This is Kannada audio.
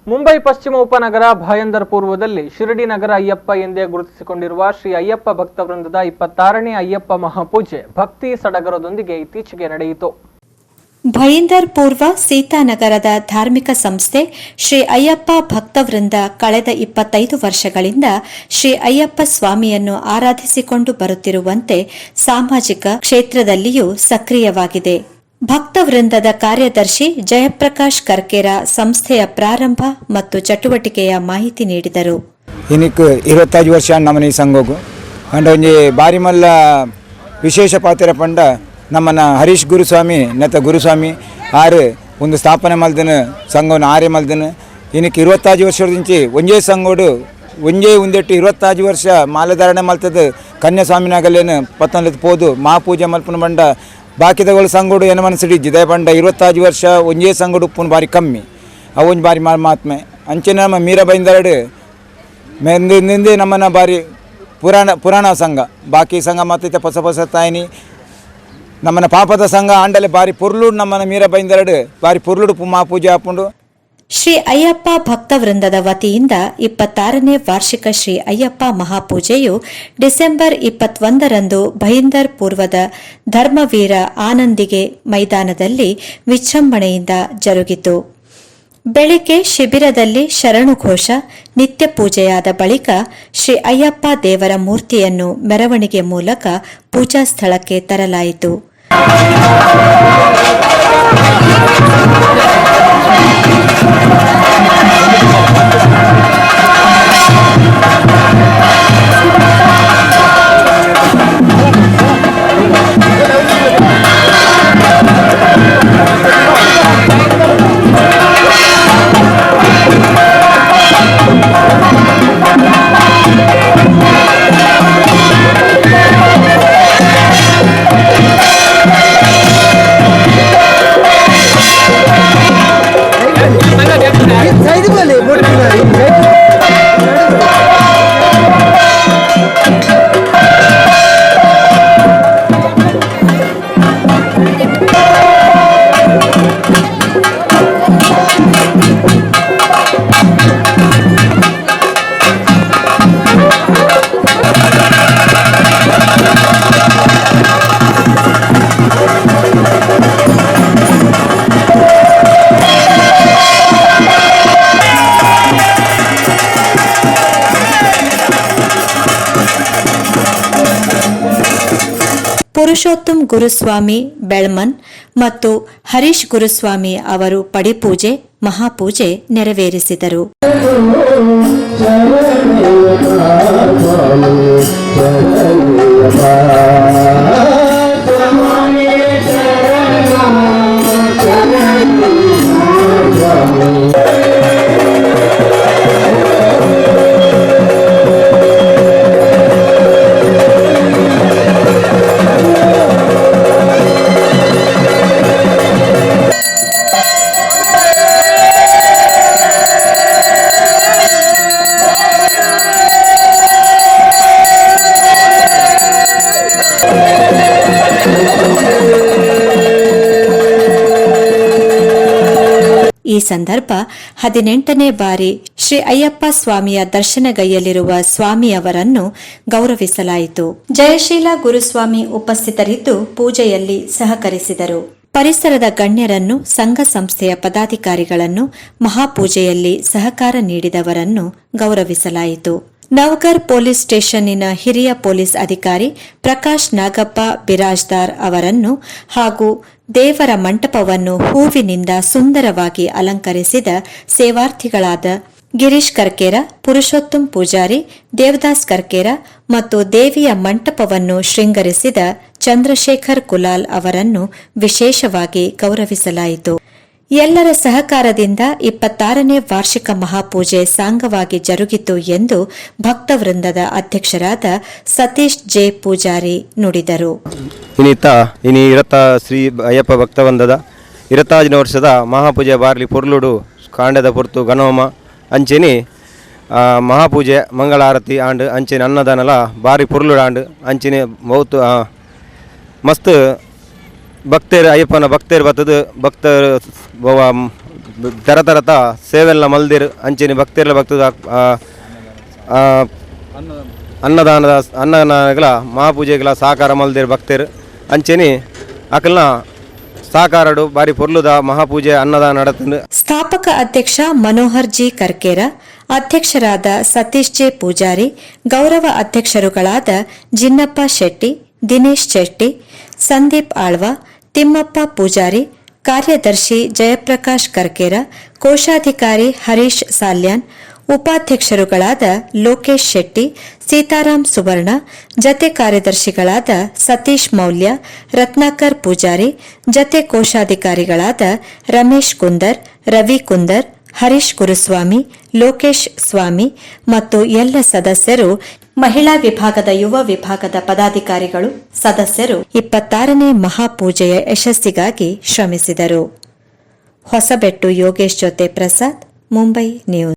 ಮುಂಬೈ ಪಶ್ಚಿಮ ಉಪನಗರ ಭಾಯಂದರ್ ಪೂರ್ವದಲ್ಲಿ ಶಿರಡಿ ನಗರ ಅಯ್ಯಪ್ಪ ಎಂದೇ ಗುರುತಿಸಿಕೊಂಡಿರುವ ಶ್ರೀ ಅಯ್ಯಪ್ಪ ಭಕ್ತವೃಂದದ 26ನೇ ಅಯ್ಯಪ್ಪ ಮಹಾಪೂಜೆ ಭಕ್ತಿ ಸಡಗರದೊಂದಿಗೆ ಇತ್ತೀಚೆಗೆ ನಡೆಯಿತು. ಭಾಯಂದರ್ ಪೂರ್ವ ಸೀತಾನಗರದ ಧಾರ್ಮಿಕ ಸಂಸ್ಥೆ ಶ್ರೀ ಅಯ್ಯಪ್ಪ ಭಕ್ತವೃಂದ ಕಳೆದ 25 ವರ್ಷಗಳಿಂದ ಶ್ರೀ ಅಯ್ಯಪ್ಪ ಸ್ವಾಮಿಯನ್ನು ಆರಾಧಿಸಿಕೊಂಡು ಬರುತ್ತಿರುವಂತೆ ಸಾಮಾಜಿಕ ಕ್ಷೇತ್ರದಲ್ಲಿಯೂ ಸಕ್ರಿಯವಾಗಿದೆ. ಭಕ್ತವೃಂದದ ಕಾರ್ಯದರ್ಶಿ ಜಯಪ್ರಕಾಶ್ ಕರ್ಕೇರ ಸಂಸ್ಥೆಯ ಪ್ರಾರಂಭ ಮತ್ತು ಚಟುವಟಿಕೆಯ ಮಾಹಿತಿ ನೀಡಿದರು. ಇನ್ನಿಕ್ಕು 25 ವರ್ಷ ನಮ್ಮನೆ ಸಂಘೋಗು ಅಂಡ ಒಂಜಿ ಬಾರಿ ಮಲ್ಲ ವಿಶೇಷ ಪಾತ್ರ ಪಂಡ ನಮ್ಮನ ಹರೀಶ್ ಗುರುಸ್ವಾಮಿ ನೆತ್ತ ಗುರುಸ್ವಾಮಿ ಆರು ಒಂದು ಸ್ಥಾಪನೆ ಮಲ್ದನ ಸಂಘವನ್ನು ಆರೆ ಮಲ್ದನ ಇನ್ನಿಕ್ಕೆ 25 ವರ್ಷದಿಂಚಿ ಒಂಜೇ ಸಂಘೋಡು ಒಂಜೇ ಒಂದೆಟ್ಟು 25 ವರ್ಷ ಮಾಲಧಾರಣೆ ಮಲ್ತದ ಕನ್ಯಾಸ್ವಾಮಿನಾಗಲ್ಲೇನು ಪತ್ತೊಂದು ಪೋದು ಮಹಾಪೂಜೆ ಮಲ್ಪನ ಬಂಡ ಬಾಕಿದಗಳು ಸಂಗೋಡು ಏನು ಮನಸ್ಸಿಡಿ ಜಿದಯ ಬಂಡ 25 ವರ್ಷ ಒಂಜೇ ಸಂಗೋಡು ಉಪ್ಪುನ ಬಾರಿ ಕಮ್ಮಿ ಅವೊಂದು ಬಾರಿ ಮಾತ್ಮೆ ಅಂಚೆನ ನಮ್ಮ ಮೀರಾಬೈಂದರಡು ಮೆಂದಿಂದೆ ನಮ್ಮನ್ನ ಬಾರಿ ಪುರಾಣ ಸಂಘ ಬಾಕಿ ಸಂಘ ಮತ್ತೆ ಹೊಸ ತಾಯಿನಿ ನಮ್ಮನ ಪಾಪದ ಸಂಘ ಆಂಡಲೆ ಬಾರಿ ಪುರ್ಲುಡು ನಮ್ಮನ ಮೀರಾಬೈಂದರಡು ಬಾರಿ ಪುರ್ಲುಡು ಮಹಾಪೂಜೆ ಹಾಕೊಂಡು ಶ್ರೀ ಅಯ್ಯಪ್ಪ ಭಕ್ತವೃಂದದ ವತಿಯಿಂದ 26ನೇ ವಾರ್ಷಿಕ ಶ್ರೀ ಅಯ್ಯಪ್ಪ ಮಹಾಪೂಜೆಯು ಡಿಸೆಂಬರ್ 21ರಂದು ಭಾಯಂದರ್ ಪೂರ್ವದ ಧರ್ಮವೀರ ಆನಂದಿಗೆ ಮೈದಾನದಲ್ಲಿ ವಿಜೃಂಭಣೆಯಿಂದ ಜರುಗಿತು. ಬೆಳಿಗ್ಗೆ ಶಿಬಿರದಲ್ಲಿ ಶರಣುಘೋಷ ನಿತ್ಯ ಪೂಜೆಯಾದ ಬಳಿಕ ಶ್ರೀ ಅಯ್ಯಪ್ಪ ದೇವರ ಮೂರ್ತಿಯನ್ನು ಮೆರವಣಿಗೆ ಮೂಲಕ ಪೂಜಾ ಸ್ಥಳಕ್ಕೆ ತರಲಾಯಿತು. ಪುರುಷೋತ್ತಮ್ ಗುರುಸ್ವಾಮಿ ಬೆಳ್ಮನ್ ಮತ್ತು ಹರೀಶ್ ಗುರುಸ್ವಾಮಿ ಅವರು ಪಡಿಪೂಜೆ ಮಹಾಪೂಜೆ ನೆರವೇರಿಸಿದರು. ಈ ಸಂದರ್ಭ 18ನೇ ಬಾರಿ ಶ್ರೀ ಅಯ್ಯಪ್ಪ ಸ್ವಾಮಿಯ ದರ್ಶನಗೈಯಲ್ಲಿರುವ ಸ್ವಾಮಿಯವರನ್ನು ಗೌರವಿಸಲಾಯಿತು. ಜಯಶೀಲ ಗುರುಸ್ವಾಮಿ ಉಪಸ್ಥಿತರಿದ್ದು ಪೂಜೆಯಲ್ಲಿ ಸಹಕರಿಸಿದರು. ಪರಿಸರದ ಗಣ್ಯರನ್ನು, ಸಂಘ ಸಂಸ್ಥೆಯ ಪದಾಧಿಕಾರಿಗಳನ್ನು, ಮಹಾಪೂಜೆಯಲ್ಲಿ ಸಹಕಾರ ನೀಡಿದವರನ್ನು ಗೌರವಿಸಲಾಯಿತು. ನವಗರ್ ಪೊಲೀಸ್ ಸ್ಟೇಷನ್ನಿನ ಹಿರಿಯ ಪೊಲೀಸ್ ಅಧಿಕಾರಿ ಪ್ರಕಾಶ್ ನಾಗಪ್ಪ ಬಿರಾಜ್ದಾರ್ ಅವರನ್ನು ಹಾಗೂ ದೇವರ ಮಂಟಪವನ್ನು ಹೂವಿನಿಂದ ಸುಂದರವಾಗಿ ಅಲಂಕರಿಸಿದ ಸೇವಾರ್ಥಿಗಳಾದ ಗಿರೀಶ್ ಕರ್ಕೇರ, ಪುರುಷೋತ್ತಮ್ ಪೂಜಾರಿ, ದೇವದಾಸ್ ಕರ್ಕೇರ ಮತ್ತು ದೇವಿಯ ಮಂಟಪವನ್ನು ಶೃಂಗರಿಸಿದ ಚಂದ್ರಶೇಖರ್ ಕುಲಾಲ್ ಅವರನ್ನು ವಿಶೇಷವಾಗಿ ಗೌರವಿಸಲಾಯಿತು. ಎಲ್ಲರ ಸಹಕಾರದಿಂದ 26ನೇ ವಾರ್ಷಿಕ ಮಹಾಪೂಜೆ ಸಾಂಗವಾಗಿ ಜರುಗಿತು ಎಂದು ಭಕ್ತವೃಂದದ ಅಧ್ಯಕ್ಷರಾದ ಸತೀಶ್ ಜೆ ಪೂಜಾರಿ ನುಡಿದರು. ಇನಿ ಇರತ್ತ ಶ್ರೀ ಅಯ್ಯಪ್ಪ ಭಕ್ತವೃಂದದ 25ನೇ ವರ್ಷದ ಮಹಾಪೂಜೆ ಬಾರ್ಲಿ ಪೊರ್ಲುಡು ಕಾಂಡದ ಪೊರ್ತು ಗಣೋಮ ಅಂಚೆನಿ ಮಹಾಪೂಜೆ ಮಂಗಳಾರತಿ ಆಂಡ್ ಅಂಚೆನಿ ಅನ್ನದಾನಲ ಬಾರಿ ಪೊರ್ಲುಡು ಆಂಡ್ ಅಂಚೆನಿ ಬಹುತ್ ಮಸ್ತ್ ಭಕ್ತರು ಅಯ್ಯಪ್ಪನ ಭಕ್ತರು ಬರ್ತದೆ ಭಕ್ತರು ತರತರತ ಸೇವೆಲ್ಲ ಮಲ್ದಿರ್ ಅಂಚೆನೆ ಭಕ್ತಿರ್ಲ ಭಕ್ತದ ಅನ್ನದಾನಗಳ ಮಹಾಪೂಜೆಗಳ ಸಹಕಾರ ಮಲ್ದಿರ್ ಭಕ್ತರು ಅಂಚೆನೆ ಅಕಲ್ನ ಸಹಕಾರಡು ಬಾರಿ ಪೊರ್ಲುದ ಮಹಾಪೂಜೆ ಅನ್ನದಾನ ನಡತಂದು ಸ್ಥಾಪಕ ಅಧ್ಯಕ್ಷ ಮನೋಹರ್ ಜಿ ಕರ್ಕೇರ, ಅಧ್ಯಕ್ಷರಾದ ಸತೀಶ್ ಜೆ ಪೂಜಾರಿ, ಗೌರವ ಅಧ್ಯಕ್ಷರುಗಳಾದ ಜಿನ್ನಪ್ಪ ಶೆಟ್ಟಿ, ದಿನೇಶ್ ಶೆಟ್ಟಿ, ಸಂದೀಪ್ ಆಳ್ವ, ತಿಮ್ಮಪ್ಪ ಪೂಜಾರಿ, ಕಾರ್ಯದರ್ಶಿ ಜಯಪ್ರಕಾಶ್ ಕರ್ಕೇರ, ಕೋಶಾಧಿಕಾರಿ ಹರೀಶ್ ಸಾಲ್ಯಾನ್, ಉಪಾಧ್ಯಕ್ಷರುಗಳಾದ ಲೋಕೇಶ್ ಶೆಟ್ಟಿ, ಸೀತಾರಾಮ್ ಸುವರ್ಣ, ಜತೆ ಕಾರ್ಯದರ್ಶಿಗಳಾದ ಸತೀಶ್ ಮೌಲ್ಯ, ರತ್ನಾಕರ್ ಪೂಜಾರಿ, ಜತೆ ಕೋಶಾಧಿಕಾರಿಗಳಾದ ರಮೇಶ್ ಕುಂದರ್, ರವಿ ಕುಂದರ್, ಹರೀಶ್ ಗುರುಸ್ವಾಮಿ, ಲೋಕೇಶ್ ಸ್ವಾಮಿ ಮತ್ತು ಎಲ್ಲ ಸದಸ್ಯರು, ಮಹಿಳಾ ವಿಭಾಗದ ಯುವ ವಿಭಾಗದ ಪದಾಧಿಕಾರಿಗಳು, ಸದಸ್ಯರು 26ನೇ ಮಹಾಪೂಜೆಯ ಯಶಸ್ಸಿಗಾಗಿ ಶ್ರಮಿಸಿದರು. ಹೊಸಬೆಟ್ಟು ಯೋಗೇಶ್ ಜೊತೆ ಪ್ರಸಾದ್, ಮುಂಬೈ ನ್ಯೂಸ್.